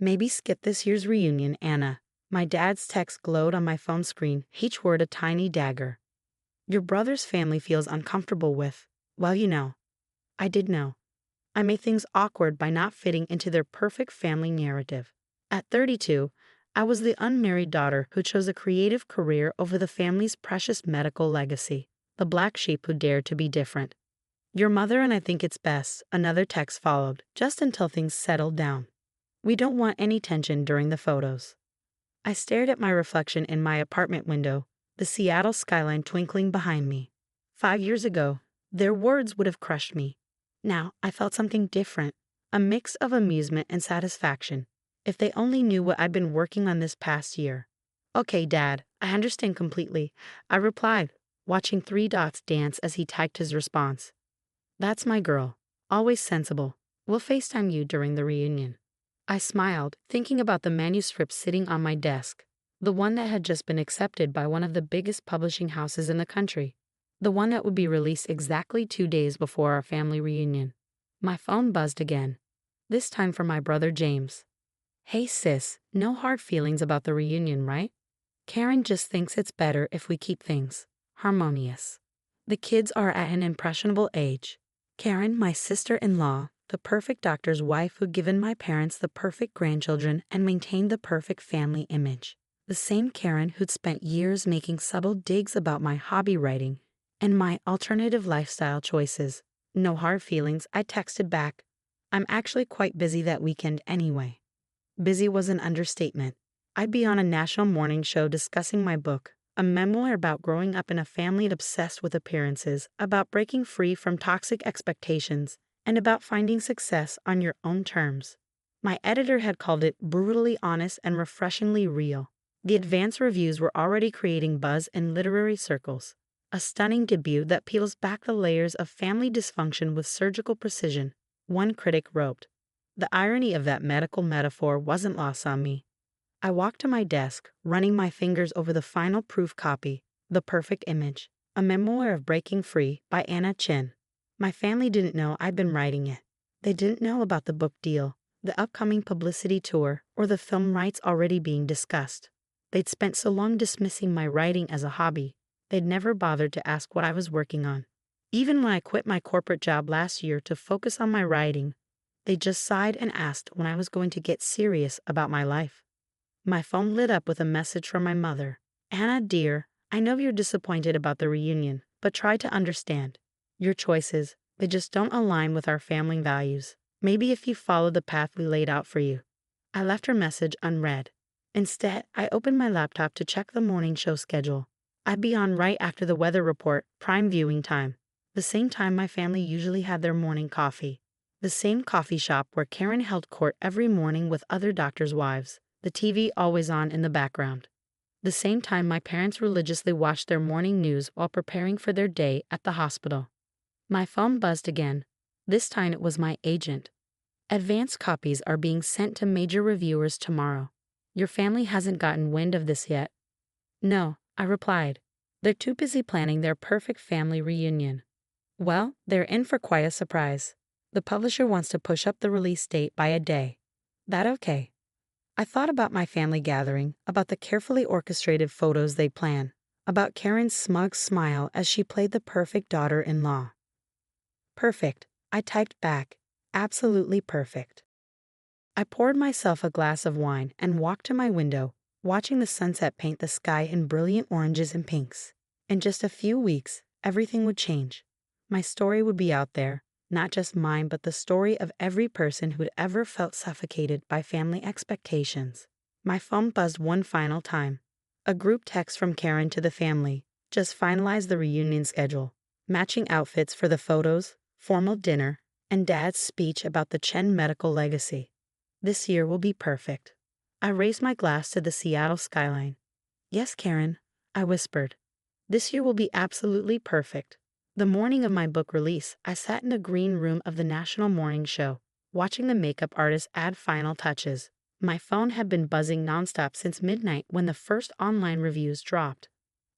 Maybe skip this year's reunion, Anna. My dad's text glowed on my phone screen, each word a tiny dagger. Your brother's family feels uncomfortable with, well, you know. I did know. I made things awkward by not fitting into their perfect family narrative. At 32, I was the unmarried daughter who chose a creative career over the family's precious medical legacy, the black sheep who dared to be different. Your mother and I think it's best, another text followed, just until things settled down. We don't want any tension during the photos. I stared at my reflection in my apartment window, the Seattle skyline twinkling behind me. 5 years ago, their words would have crushed me. Now, I felt something different, a mix of amusement and satisfaction. If they only knew what I'd been working on this past year. Okay, Dad, I understand completely, I replied, watching 3 dots dance as he typed his response. That's my girl, always sensible. We'll FaceTime you during the reunion. I smiled, thinking about the manuscript sitting on my desk, the one that had just been accepted by one of the biggest publishing houses in the country. The one that would be released exactly 2 days before our family reunion. My phone buzzed again, this time from my brother James. Hey sis, no hard feelings about the reunion, right? Karen just thinks it's better if we keep things harmonious. The kids are at an impressionable age. Karen, my sister-in-law, the perfect doctor's wife who'd given my parents the perfect grandchildren and maintained the perfect family image. The same Karen who'd spent years making subtle digs about my hobby writing and my alternative lifestyle choices. No hard feelings, I texted back. I'm actually quite busy that weekend anyway. Busy was an understatement. I'd be on a national morning show discussing my book, a memoir about growing up in a family obsessed with appearances, about breaking free from toxic expectations, and about finding success on your own terms. My editor had called it brutally honest and refreshingly real. The advance reviews were already creating buzz in literary circles. A stunning debut that peels back the layers of family dysfunction with surgical precision, one critic wrote. The irony of that medical metaphor wasn't lost on me. I walked to my desk, running my fingers over the final proof copy, The Perfect Image, a memoir of breaking free by Anna Chin. My family didn't know I'd been writing it. They didn't know about the book deal, the upcoming publicity tour, or the film rights already being discussed. They'd spent so long dismissing my writing as a hobby, they'd never bothered to ask what I was working on. Even when I quit my corporate job last year to focus on my writing, they just sighed and asked when I was going to get serious about my life. My phone lit up with a message from my mother. Anna, dear, I know you're disappointed about the reunion, but try to understand. Your choices, they just don't align with our family values. Maybe if you follow the path we laid out for you. I left her message unread. Instead, I opened my laptop to check the morning show schedule. I'd be on right after the weather report, prime viewing time. The same time my family usually had their morning coffee. The same coffee shop where Karen held court every morning with other doctors' wives, the TV always on in the background. The same time my parents religiously watched their morning news while preparing for their day at the hospital. My phone buzzed again. This time it was my agent. Advance copies are being sent to major reviewers tomorrow. Your family hasn't gotten wind of this yet. No, I replied. They're too busy planning their perfect family reunion. Well, they're in for quite a surprise. The publisher wants to push up the release date by a day. That okay? I thought about my family gathering, about the carefully orchestrated photos they plan, about Karen's smug smile as she played the perfect daughter-in-law. Perfect, I typed back. Absolutely perfect. I poured myself a glass of wine and walked to my window, watching the sunset paint the sky in brilliant oranges and pinks. In just a few weeks, everything would change. My story would be out there, not just mine but the story of every person who'd ever felt suffocated by family expectations. My phone buzzed one final time. A group text from Karen to the family. Just finalized the reunion schedule. Matching outfits for the photos, formal dinner, and Dad's speech about the Chen medical legacy. This year will be perfect. I raised my glass to the Seattle skyline. Yes, Karen, I whispered. This year will be absolutely perfect. The morning of my book release, I sat in the green room of the National Morning Show, watching the makeup artist add final touches. My phone had been buzzing nonstop since midnight when the first online reviews dropped.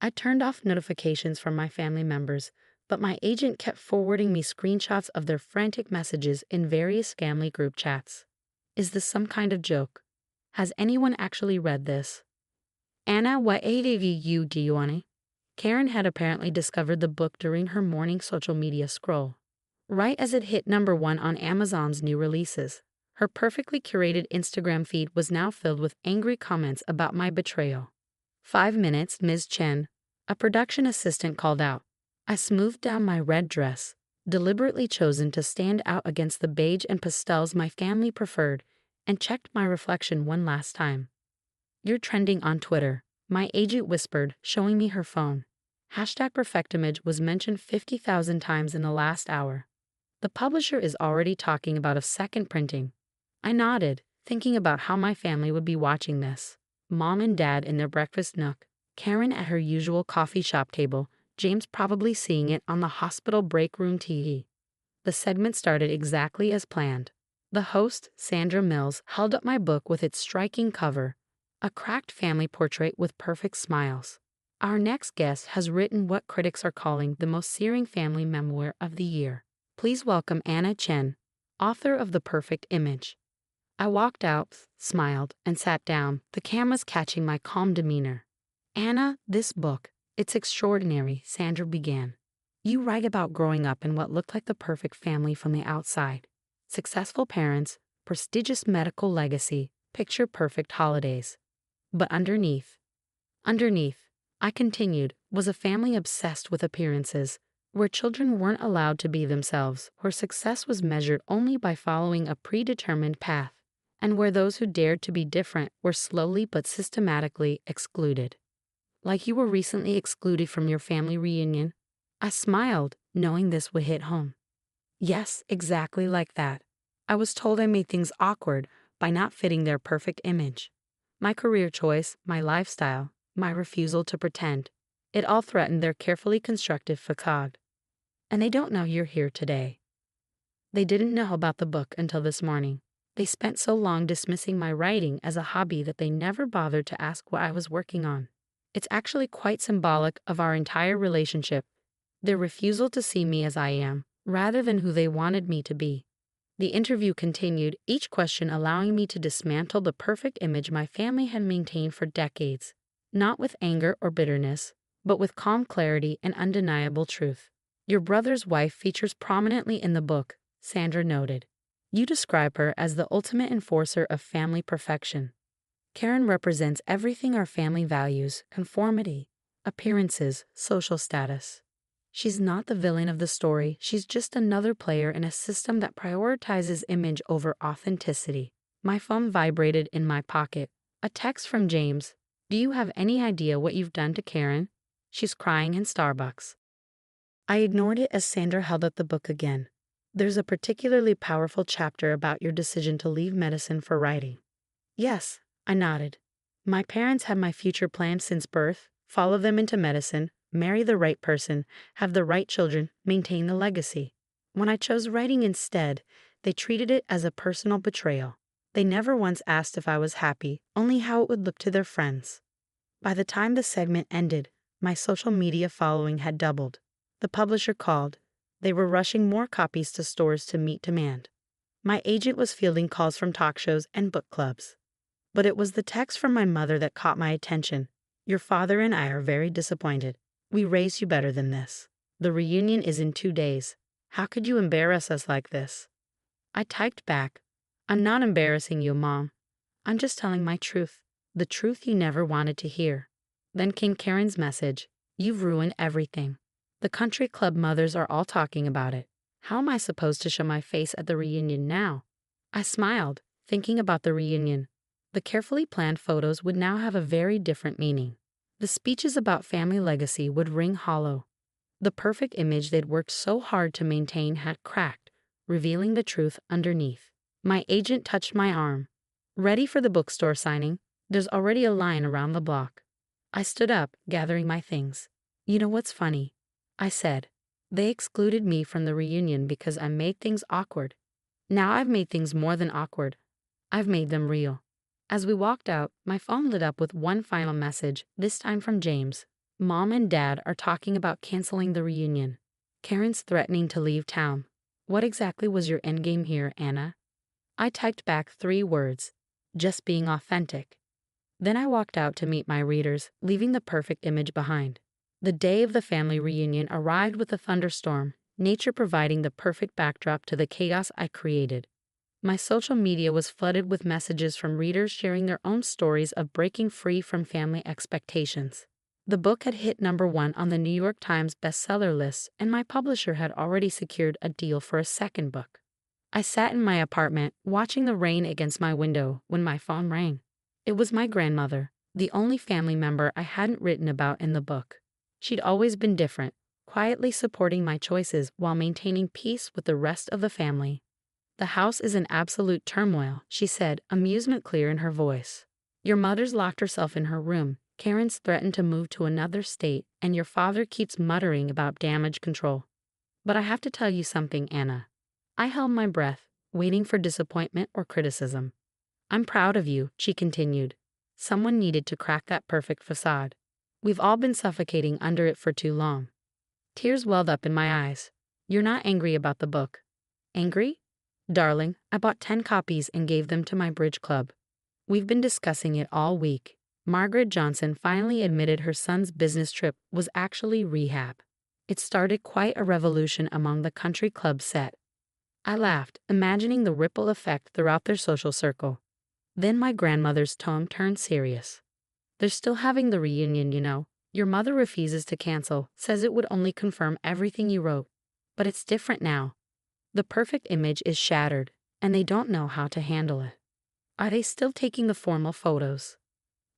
I turned off notifications from my family members, but my agent kept forwarding me screenshots of their frantic messages in various family group chats. Is this some kind of joke? Has anyone actually read this? Anna, what ADV do you want? Karen had apparently discovered the book during her morning social media scroll, right as it hit #1 on Amazon's new releases. Her perfectly curated Instagram feed was now filled with angry comments about my betrayal. 5 minutes, Ms. Chen, a production assistant called out. I smoothed down my red dress, deliberately chosen to stand out against the beige and pastels my family preferred, and checked my reflection one last time. You're trending on Twitter, my agent whispered, showing me her phone. #perfectimage was mentioned 50,000 times in the last hour. The publisher is already talking about a second printing. I nodded, thinking about how my family would be watching this. Mom and Dad in their breakfast nook, Karen at her usual coffee shop table, James probably seeing it on the hospital break room TV. The segment started exactly as planned. The host, Sandra Mills, held up my book with its striking cover, a cracked family portrait with perfect smiles. Our next guest has written what critics are calling the most searing family memoir of the year. Please welcome Anna Chen, author of The Perfect Image. I walked out, smiled, and sat down, the cameras catching my calm demeanor. Anna, this book, it's extraordinary, Sandra began. You write about growing up in what looked like the perfect family from the outside. Successful parents, prestigious medical legacy, picture-perfect holidays. But underneath, I continued, was a family obsessed with appearances, where children weren't allowed to be themselves, where success was measured only by following a predetermined path, and where those who dared to be different were slowly but systematically excluded. Like you were recently excluded from your family reunion? I smiled, knowing this would hit home. Yes, exactly like that. I was told I made things awkward by not fitting their perfect image. My career choice, my lifestyle, my refusal to pretend, it all threatened their carefully constructed facade. And they don't know you're here today. They didn't know about the book until this morning. They spent so long dismissing my writing as a hobby that they never bothered to ask what I was working on. It's actually quite symbolic of our entire relationship, their refusal to see me as I am, rather than who they wanted me to be. The interview continued, each question allowing me to dismantle the perfect image my family had maintained for decades, not with anger or bitterness, but with calm clarity and undeniable truth. Your brother's wife features prominently in the book, Sandra noted. You describe her as the ultimate enforcer of family perfection. Karen represents everything our family values: conformity, appearances, social status. She's not the villain of the story, she's just another player in a system that prioritizes image over authenticity. My phone vibrated in my pocket. A text from James. Do you have any idea what you've done to Karen? She's crying in Starbucks. I ignored it as Sandra held up the book again. There's a particularly powerful chapter about your decision to leave medicine for writing. Yes, I nodded. My parents had my future planned since birth: follow them into medicine, marry the right person, have the right children, maintain the legacy. When I chose writing instead, they treated it as a personal betrayal. They never once asked if I was happy, only how it would look to their friends. By the time the segment ended, my social media following had doubled. The publisher called. They were rushing more copies to stores to meet demand. My agent was fielding calls from talk shows and book clubs. But it was the text from my mother that caught my attention. Your father and I are very disappointed. We raised you better than this. The reunion is in 2 days. How could you embarrass us like this? I typed back. I'm not embarrassing you, Mom. I'm just telling my truth. The truth you never wanted to hear. Then came Karen's message. You've ruined everything. The country club mothers are all talking about it. How am I supposed to show my face at the reunion now? I smiled, thinking about the reunion. The carefully planned photos would now have a very different meaning. The speeches about family legacy would ring hollow. The perfect image they'd worked so hard to maintain had cracked, revealing the truth underneath. My agent touched my arm. Ready for the bookstore signing? There's already a line around the block. I stood up, gathering my things. You know what's funny? I said. They excluded me from the reunion because I made things awkward. Now I've made things more than awkward. I've made them real. As we walked out, my phone lit up with one final message, this time from James. Mom and Dad are talking about canceling the reunion. Karen's threatening to leave town. What exactly was your endgame here, Anna? I typed back 3 words. just being authentic. Then I walked out to meet my readers, leaving the perfect image behind. The day of the family reunion arrived with a thunderstorm, nature providing the perfect backdrop to the chaos I created. My social media was flooded with messages from readers sharing their own stories of breaking free from family expectations. The book had hit #1 on the New York Times bestseller list, and my publisher had already secured a deal for a second book. I sat in my apartment, watching the rain against my window, when my phone rang. It was my grandmother, the only family member I hadn't written about in the book. She'd always been different, quietly supporting my choices while maintaining peace with the rest of the family. "The house is in absolute turmoil," she said, amusement clear in her voice. "Your mother's locked herself in her room, Karen's threatened to move to another state, and your father keeps muttering about damage control. But I have to tell you something, Anna." I held my breath, waiting for disappointment or criticism. "I'm proud of you," she continued. "Someone needed to crack that perfect facade. We've all been suffocating under it for too long." Tears welled up in my eyes. "You're not angry about the book?" "Angry? Darling, I bought 10 copies and gave them to my bridge club. We've been discussing it all week." Margaret Johnson finally admitted her son's business trip was actually rehab. It started quite a revolution among the country club set. I laughed, imagining the ripple effect throughout their social circle. Then my grandmother's tone turned serious. "They're still having the reunion, you know. Your mother refuses to cancel, says it would only confirm everything you wrote. But it's different now. The perfect image is shattered, and they don't know how to handle it." "Are they still taking the formal photos?"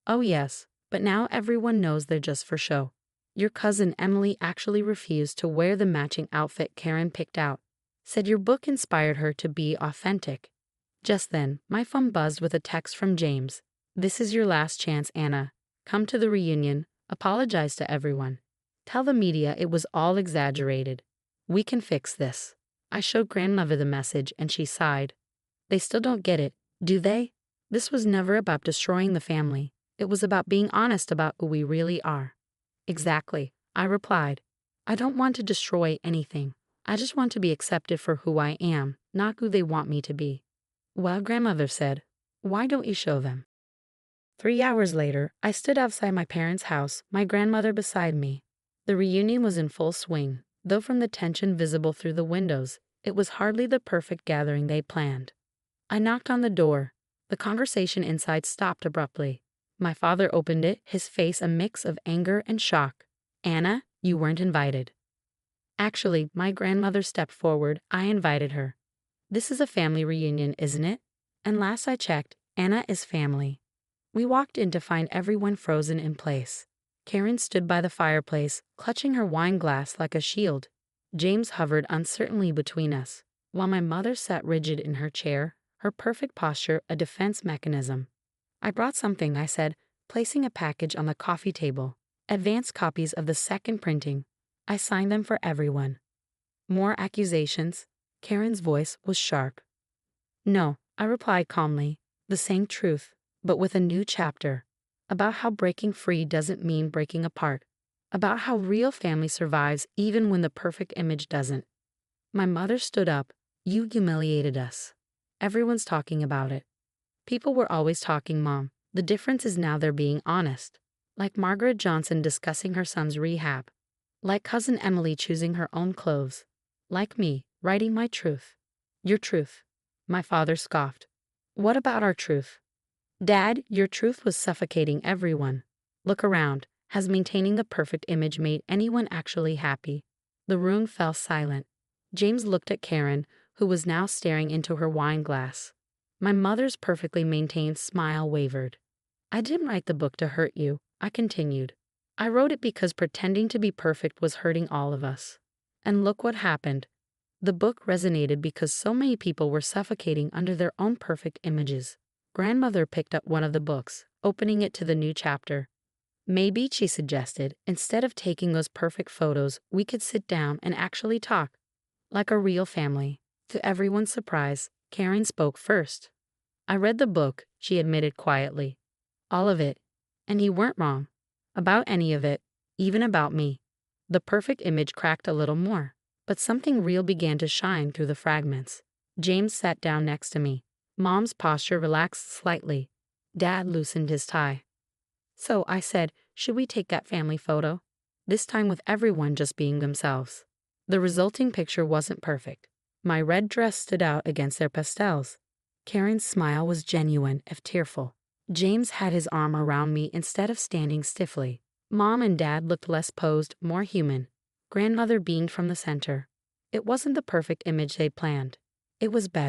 "Oh yes, but now everyone knows they're just for show. Your cousin Emily actually refused to wear the matching outfit Karen picked out. Said your book inspired her to be authentic." Just then, my phone buzzed with a text from James. "This is your last chance, Anna. Come to the reunion, apologize to everyone. Tell the media it was all exaggerated. We can fix this." I showed grandmother the message and she sighed. "They still don't get it, do they? This was never about destroying the family. It was about being honest about who we really are." "Exactly," I replied. "I don't want to destroy anything. I just want to be accepted for who I am, not who they want me to be." "Well," grandmother said, "why don't you show them?" 3 hours later, I stood outside my parents' house, my grandmother beside me. The reunion was in full swing, though from the tension visible through the windows, it was hardly the perfect gathering they planned. I knocked on the door. The conversation inside stopped abruptly. My father opened it, his face a mix of anger and shock. "Anna, you weren't invited." "Actually," my grandmother stepped forward. "I invited her. This is a family reunion, isn't it? And last I checked, Anna is family." We walked in to find everyone frozen in place. Karen stood by the fireplace, clutching her wine glass like a shield. James hovered uncertainly between us, while my mother sat rigid in her chair, her perfect posture a defense mechanism. "I brought something," I said, placing a package on the coffee table. "Advanced copies of the second printing. I signed them for everyone." "More accusations?" Karen's voice was sharp. "No," I replied calmly. "The same truth, but with a new chapter. About how breaking free doesn't mean breaking apart. About how real family survives even when the perfect image doesn't." My mother stood up. "You humiliated us. Everyone's talking about it." "People were always talking, Mom. The difference is now they're being honest. Like Margaret Johnson discussing her son's rehab. Like cousin Emily choosing her own clothes. Like me, writing my truth." "Your truth?" My father scoffed. "What about our truth?" "Dad, your truth was suffocating everyone. Look around. Has maintaining the perfect image made anyone actually happy?" The room fell silent. James looked at Karen, who was now staring into her wine glass. My mother's perfectly maintained smile wavered. "I didn't write the book to hurt you," I continued. "I wrote it because pretending to be perfect was hurting all of us. And look what happened. The book resonated because so many people were suffocating under their own perfect images." Grandmother picked up one of the books, opening it to the new chapter. "Maybe," she suggested, "instead of taking those perfect photos, we could sit down and actually talk. Like a real family." To everyone's surprise, Karen spoke first. "I read the book," she admitted quietly. "All of it. And you weren't wrong. About any of it. Even about me." The perfect image cracked a little more, but something real began to shine through the fragments. James sat down next to me. Mom's posture relaxed slightly. Dad loosened his tie. So I said, should we take that family photo? This time with everyone just being themselves. The resulting picture wasn't perfect. My red dress stood out against their pastels. Karen's smile was genuine, if tearful. James had his arm around me instead of standing stiffly. Mom and Dad looked less posed, more human. Grandmother beamed from the center. It wasn't the perfect image they'd planned. It was better.